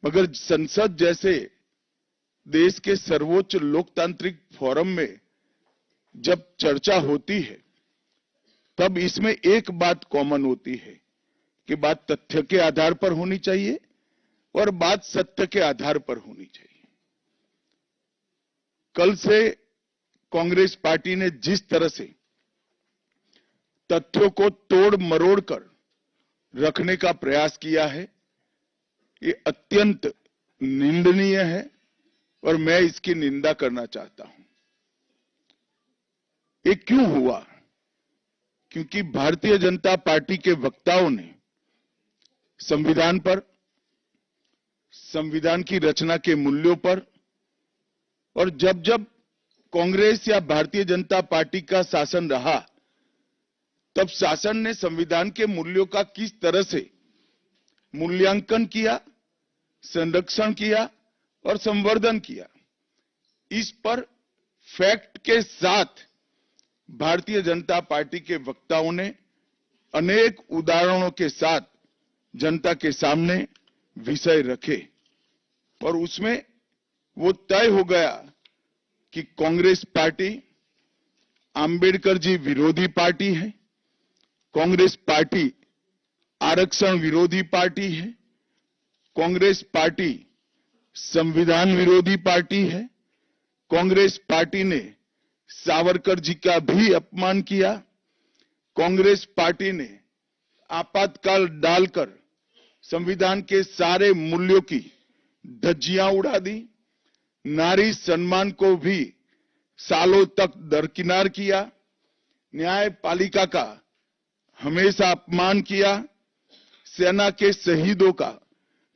मगर संसद जैसे देश के सर्वोच्च लोकतांत्रिक फोरम में जब चर्चा होती है तब इसमें एक बात कॉमन होती है कि बात तथ्य के आधार पर होनी चाहिए और बात सत्य के आधार पर होनी चाहिए। कल से कांग्रेस पार्टी ने जिस तरह से तथ्यों को तोड़ मरोड़ कर रखने का प्रयास किया है, ये अत्यंत निंदनीय है और मैं इसकी निंदा करना चाहता हूं। ये क्यों हुआ? क्योंकि भारतीय जनता पार्टी के वक्ताओं ने संविधान पर, संविधान की रचना के मूल्यों पर, और जब जब कांग्रेस या भारतीय जनता पार्टी का शासन रहा तब शासन ने संविधान के मूल्यों का किस तरह से मूल्यांकन किया, संरक्षण किया और संवर्धन किया, इस पर फैक्ट के साथ भारतीय जनता पार्टी के वक्ताओं ने अनेक उदाहरणों के साथ जनता के सामने विषय रखे और उसमें वो तय हो गया कि कांग्रेस पार्टी आंबेडकर जी विरोधी पार्टी है, कांग्रेस पार्टी आरक्षण विरोधी पार्टी है, कांग्रेस पार्टी संविधान विरोधी पार्टी है, कांग्रेस पार्टी ने सावरकर जी का भी अपमान किया, कांग्रेस पार्टी ने आपातकाल डालकर संविधान के सारे मूल्यों की धज्जियां उड़ा दी, नारी सम्मान को भी सालों तक दरकिनार किया, न्यायपालिका का हमेशा अपमान किया, सेना के शहीदों का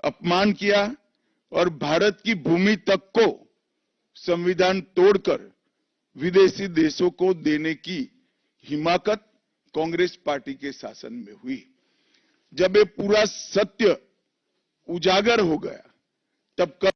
अपमान किया और भारत की भूमि तक को संविधान तोड़कर विदेशी देशों को देने की हिमाकत कांग्रेस पार्टी के शासन में हुई। जब ये पूरा सत्य उजागर हो गया तब कल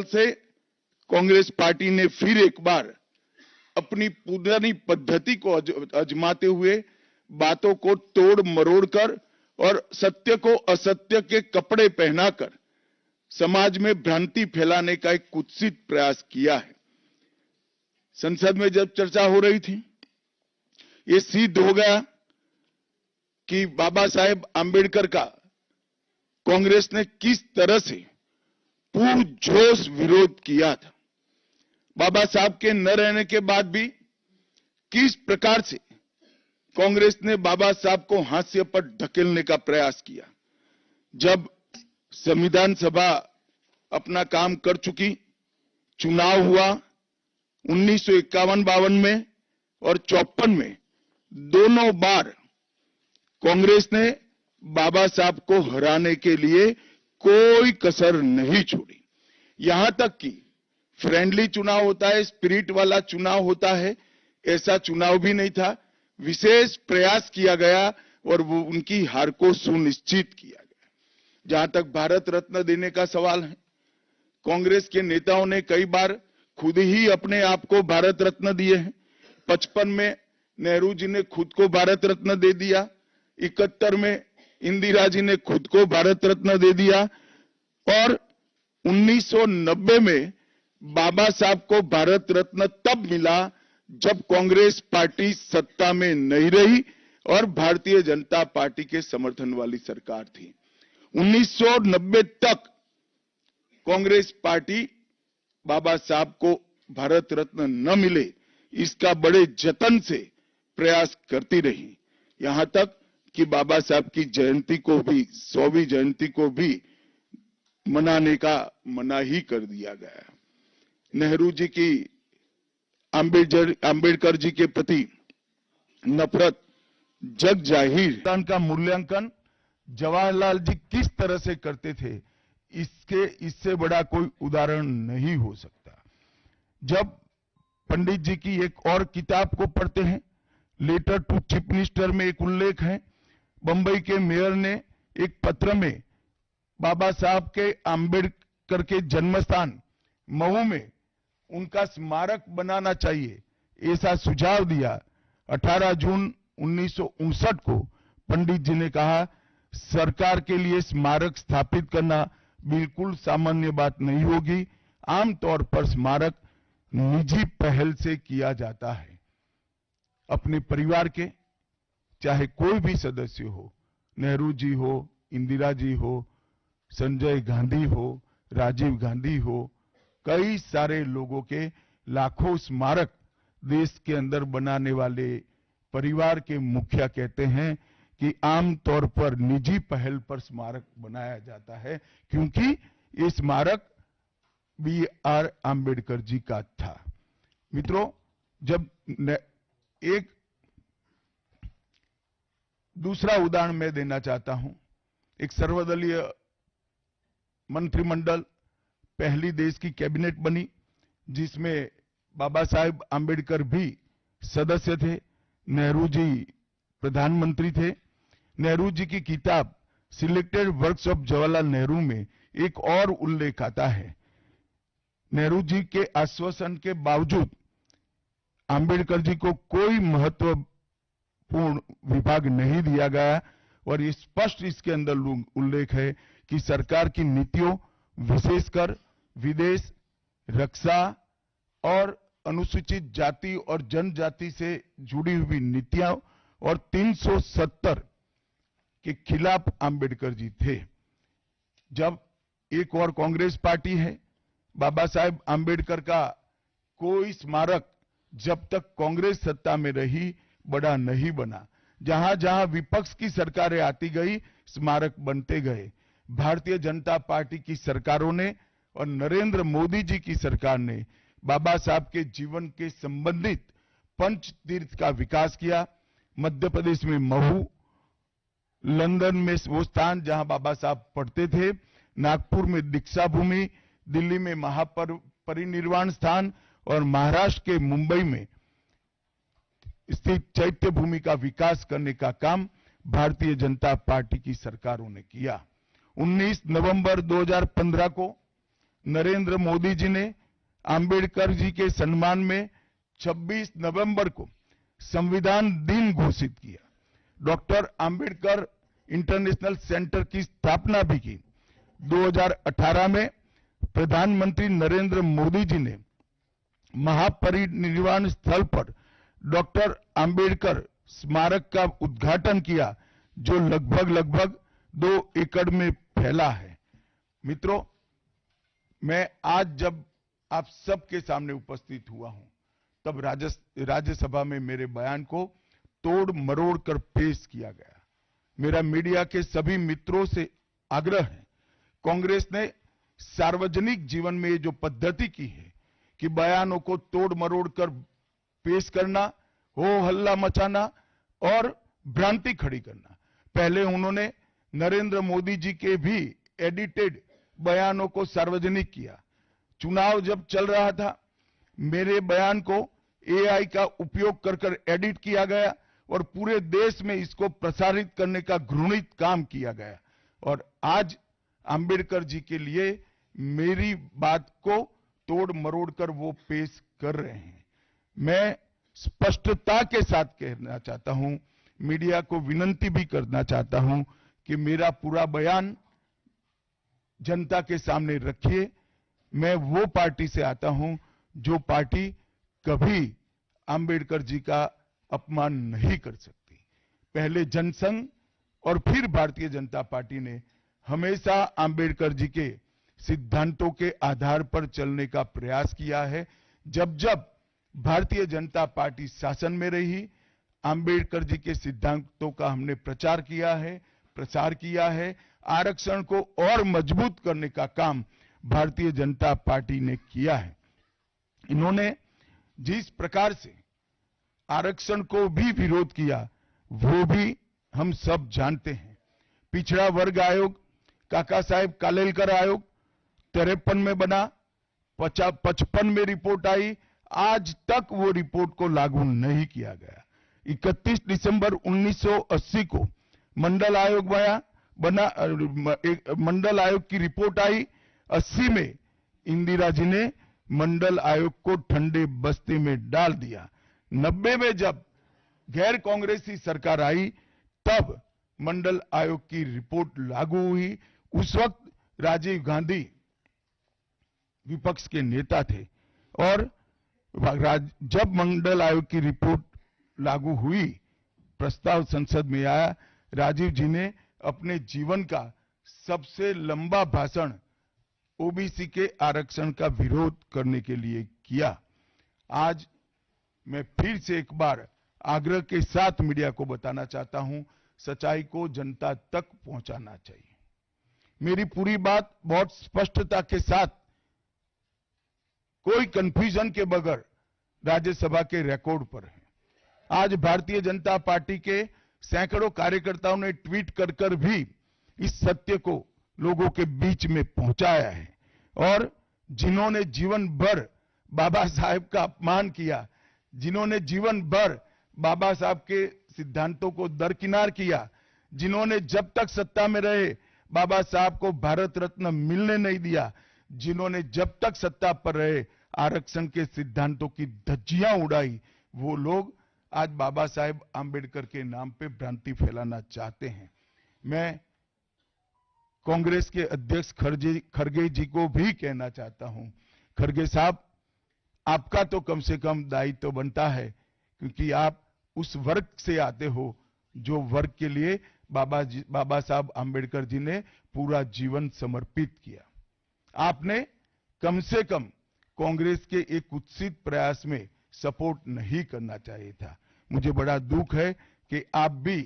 से कांग्रेस पार्टी ने फिर एक बार अपनी पुरानी पद्धति को आजमाते हुए बातों को तोड़ मरोड़ कर और सत्य को असत्य के कपड़े पहनाकर समाज में भ्रांति फैलाने का एक कुत्सित प्रयास किया है। संसद में जब चर्चा हो रही थी, ये सिद्ध हो गया कि बाबा साहेब आंबेडकर का कांग्रेस ने किस तरह से पुरजोश विरोध किया था। बाबा साहब के न रहने के बाद भी किस प्रकार से कांग्रेस ने बाबा साहब को हाशिए पर ढकेलने का प्रयास किया। जब संविधान सभा अपना काम कर चुकी, चुनाव हुआ 1951-52 में और 54 में, दोनों बार कांग्रेस ने बाबा साहब को हराने के लिए कोई कसर नहीं छोड़ी। यहां तक कि फ्रेंडली चुनाव होता है, स्पिरिट वाला चुनाव होता है, ऐसा चुनाव भी नहीं था। विशेष प्रयास किया गया और वो उनकी हार को सुनिश्चित किया गया। जहां तक भारत रत्न देने का सवाल है, कांग्रेस के नेताओं ने कई बार खुद ही अपने आप को भारत रत्न दिए हैं। 55 में नेहरू जी ने खुद को भारत रत्न दे दिया, 71 में इंदिरा जी ने खुद को भारत रत्न दे दिया और 1990 में बाबा साहब को भारत रत्न तब मिला जब कांग्रेस पार्टी सत्ता में नहीं रही और भारतीय जनता पार्टी के समर्थन वाली सरकार थी। 1990 तक कांग्रेस पार्टी बाबा साहब को भारत रत्न न मिले इसका बड़े जतन से प्रयास करती रही, यहां तक कि बाबा साहब की जयंती को भी, 100वीं जयंती को भी मनाने का मना ही कर दिया गया। नेहरू जी की आंबेडकर जी के प्रति नफरत जग जाहिर। का मूल्यांकन जवाहरलाल जी किस तरह से करते थे, इससे बड़ा कोई उदाहरण नहीं हो सकता। जब पंडित जी की एक और किताब को पढ़ते हैं, लेटर टू चीफ मिनिस्टर में एक उल्लेख है, बंबई के मेयर ने एक पत्र में बाबा साहब के आंबेडकर के जन्मस्थान मऊ में उनका स्मारक बनाना चाहिए, ऐसा सुझाव दिया। 18 जून 1959 को पंडित जी ने कहा, सरकार के लिए स्मारक स्थापित करना बिल्कुल सामान्य बात नहीं होगी। आमतौर पर स्मारक निजी पहल से किया जाता है। अपने परिवार के चाहे कोई भी सदस्य हो, नेहरू जी हो, इंदिरा जी हो, संजय गांधी हो, राजीव गांधी हो, कई सारे लोगों के लाखों स्मारक देश के अंदर बनाने वाले परिवार के मुखिया कहते हैं कि आमतौर पर निजी पहल पर स्मारक बनाया जाता है, क्योंकि ये स्मारक B.R. आंबेडकर जी का था। मित्रों, जब एक दूसरा उदाहरण मैं देना चाहता हूं। एक सर्वदलीय मंत्रिमंडल, पहली देश की कैबिनेट बनी, जिसमें बाबा साहेब आंबेडकर भी सदस्य थे, नेहरू जी प्रधानमंत्री थे। नेहरू जी की किताब selected works of Jawaharlal Nehru में एक और उल्लेख आता है। नेहरू जी के आश्वासन के बावजूद आंबेडकर जी को कोई महत्वपूर्ण विभाग नहीं दिया गया, और ये स्पष्ट इसके अंदर उल्लेख है कि सरकार की नीतियों, विशेषकर विदेश, रक्षा और अनुसूचित जाति और जनजाति से जुड़ी हुई नीतियां और 370 के खिलाफ आंबेडकर जी थे। जब एक और कांग्रेस पार्टी है, बाबा साहेब आंबेडकर का कोई स्मारक जब तक कांग्रेस सत्ता में रही बड़ा नहीं बना। जहां जहां विपक्ष की सरकारें आती गई, स्मारक बनते गए। भारतीय जनता पार्टी की सरकारों ने और नरेंद्र मोदी जी की सरकार ने बाबा साहब के जीवन के संबंधित पंच तीर्थ का विकास किया। मध्य प्रदेश में महू, लंदन में वो स्थान जहां बाबा साहब पढ़ते थे, नागपुर में दीक्षा भूमि, दिल्ली में महापरिनिर्वाण स्थान और महाराष्ट्र के मुंबई में स्थित चैत्य भूमि का विकास करने का काम भारतीय जनता पार्टी की सरकारों ने किया। 19 नवंबर 2015 को नरेंद्र मोदी जी ने आंबेडकर जी के सम्मान में 26 नवंबर को संविधान दिन घोषित किया। डॉक्टर आंबेडकर इंटरनेशनल सेंटर की स्थापना भी की। 2018 में प्रधानमंत्री नरेंद्र मोदी जी ने महापरिनिर्वाण स्थल पर डॉक्टर आंबेडकर स्मारक का उद्घाटन किया, जो लगभग 2 एकड़ में फैला है। मित्रों, मैं आज जब आप सबके सामने उपस्थित हुआ हूं, तब राज्यसभा में मेरे बयान को तोड़ मरोड़ कर पेश किया गया। मेरा मीडिया के सभी मित्रों से आग्रह है, कांग्रेस ने सार्वजनिक जीवन में ये जो पद्धति की है कि बयानों को तोड़ मरोड़ कर पेश करना, हो हल्ला मचाना और भ्रांति खड़ी करना। पहले उन्होंने नरेंद्र मोदी जी के भी एडिटेड बयानों को सार्वजनिक किया। चुनाव जब चल रहा था, मेरे बयान को AI का उपयोग कर एडिट किया गया और पूरे देश में इसको प्रसारित करने का घृणित काम किया गया। और आज आंबेडकर जी के लिए मेरी बात को तोड़ मरोड़ कर वो पेश कर रहे हैं। मैं स्पष्टता के साथ कहना चाहता हूं, मीडिया को विनंती भी करना चाहता हूं कि मेरा पूरा बयान जनता के सामने रखिए। मैं वो पार्टी से आता हूं जो पार्टी कभी आंबेडकर जी का अपमान नहीं कर सकती। पहले जनसंघ और फिर भारतीय जनता पार्टी ने हमेशा आंबेडकर जी के सिद्धांतों के आधार पर चलने का प्रयास किया है। जब जब भारतीय जनता पार्टी शासन में रही, आंबेडकर जी के सिद्धांतों का हमने प्रचार किया है, प्रसार किया है। आरक्षण को और मजबूत करने का काम भारतीय जनता पार्टी ने किया है। इन्होंने जिस प्रकार से आरक्षण को भी विरोध किया, वो भी हम सब जानते हैं। पिछड़ा वर्ग आयोग, काका साहेब कालेलकर आयोग 53 में बना, 55 में रिपोर्ट आई, आज तक वो रिपोर्ट को लागू नहीं किया गया। 31 दिसंबर 1980 को मंडल आयोग बना, एक मंडल आयोग की रिपोर्ट आई। 80 में इंदिरा जी ने मंडल आयोग को ठंडे बस्ते में डाल दिया। 90 में जब गैर कांग्रेसी सरकार आई तब मंडल आयोग की रिपोर्ट लागू हुई। उस वक्त राजीव गांधी विपक्ष के नेता थे और जब मंडल आयोग की रिपोर्ट लागू हुई, प्रस्ताव संसद में आया, राजीव जी ने अपने जीवन का सबसे लंबा भाषण ओबीसी के आरक्षण का विरोध करने के लिए किया। आज मैं फिर से एक बार आग्रह के साथ मीडिया को बताना चाहता हूं, सच्चाई को जनता तक पहुंचाना चाहिए। मेरी पूरी बात बहुत स्पष्टता के साथ, कोई कंफ्यूजन के बगैर राज्यसभा के रिकॉर्ड पर है। आज भारतीय जनता पार्टी के सैकड़ों कार्यकर्ताओं ने ट्वीट कर भी इस सत्य को लोगों के बीच में पहुंचाया है। और जिन्होंने जीवन भर बाबा साहेब का अपमान किया, जिन्होंने जीवन भर बाबा साहब के सिद्धांतों को दरकिनार किया, जिन्होंने जब तक सत्ता में रहे बाबा साहब को भारत रत्न मिलने नहीं दिया, जिन्होंने जब तक सत्ता पर रहे आरक्षण के सिद्धांतों की धज्जियां उड़ाई, वो लोग आज बाबा साहेब आंबेडकर के नाम पे भ्रांति फैलाना चाहते हैं। मैं कांग्रेस के अध्यक्ष खरगे जी को भी कहना चाहता हूं, खरगे साहब, आपका तो कम से कम दायित्व तो बनता है, क्योंकि आप उस वर्ग से आते हो जो वर्ग के लिए बाबा साहब आंबेडकर जी ने पूरा जीवन समर्पित किया। आपने कम से कम कांग्रेस के एक कुत्सित प्रयास में सपोर्ट नहीं करना चाहिए था। मुझे बड़ा दुख है कि आप भी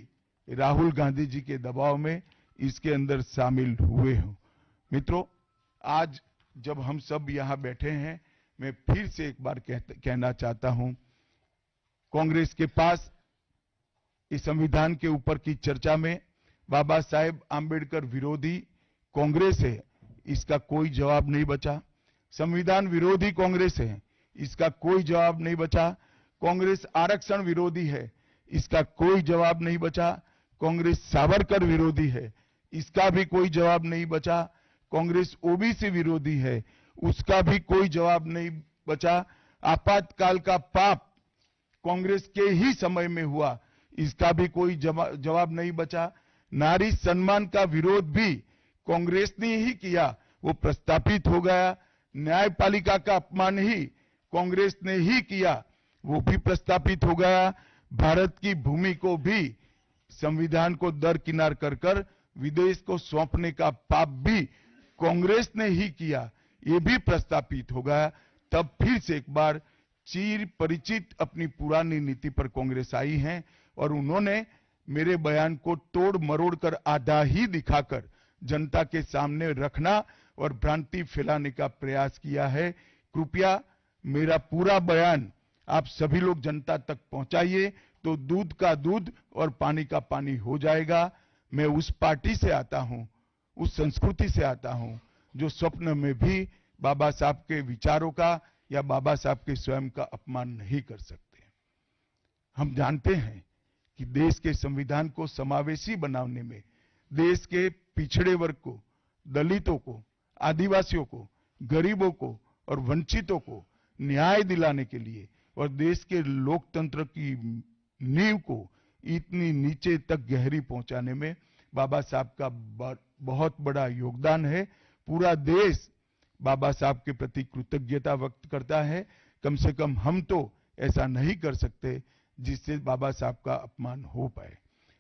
राहुल गांधी जी के दबाव में इसके अंदर शामिल हुए हो। मित्रों, आज जब हम सब यहां बैठे हैं, मैं फिर से एक बार कहना चाहता हूं, कांग्रेस के पास इस संविधान के ऊपर की चर्चा में बाबा साहेब आंबेडकर विरोधी कांग्रेस है, इसका कोई जवाब नहीं बचा। संविधान विरोधी कांग्रेस है, इसका कोई जवाब नहीं बचा। कांग्रेस आरक्षण विरोधी है, इसका कोई जवाब नहीं बचा। कांग्रेस सावरकर विरोधी है, इसका भी कोई जवाब नहीं बचा। कांग्रेस ओबीसी विरोधी है, उसका भी कोई जवाब नहीं बचा। आपातकाल का पाप कांग्रेस के ही समय में हुआ, इसका भी कोई जवाब नहीं बचा। नारी सम्मान का विरोध भी कांग्रेस ने ही किया, वो प्रस्तापित हो गया। न्यायपालिका का अपमान ही कांग्रेस ने ही किया, वो भी प्रस्तापित हो गया। भारत की भूमि को भी संविधान को दरकिनार कर विदेश को सौंपने का पाप भी कांग्रेस ने ही किया, ये भी प्रस्तापित हो गया। तब फिर से एक बार चिर परिचित अपनी पुरानी नीति पर कांग्रेस आई है और उन्होंने मेरे बयान को तोड़ मरोड़ कर आधा ही दिखाकर जनता के सामने रखना और भ्रांति फैलाने का प्रयास किया है। कृपया मेरा पूरा बयान आप सभी लोग जनता तक पहुंचाइए, तो दूध का दूध और पानी का पानी हो जाएगा। मैं उस पार्टी से आता हूं, उस संस्कृति से आता हूं, जो स्वप्न में भी बाबा साहब के विचारों का या बाबा साहब के स्वयं का अपमान नहीं कर सकते। हम जानते हैं कि देश के संविधान को समावेशी बनाने में, देश के पिछड़े वर्ग को, दलितों को, आदिवासियों को, गरीबों को और वंचितों को न्याय दिलाने के लिए और देश के लोकतंत्र की नींव को इतनी नीचे तक गहरी पहुंचाने में बाबा साहब का बहुत बड़ा योगदान है। पूरा देश बाबा साहब के प्रति कृतज्ञता व्यक्त करता है। कम से कम हम तो ऐसा नहीं कर सकते जिससे बाबा साहब का अपमान हो पाए।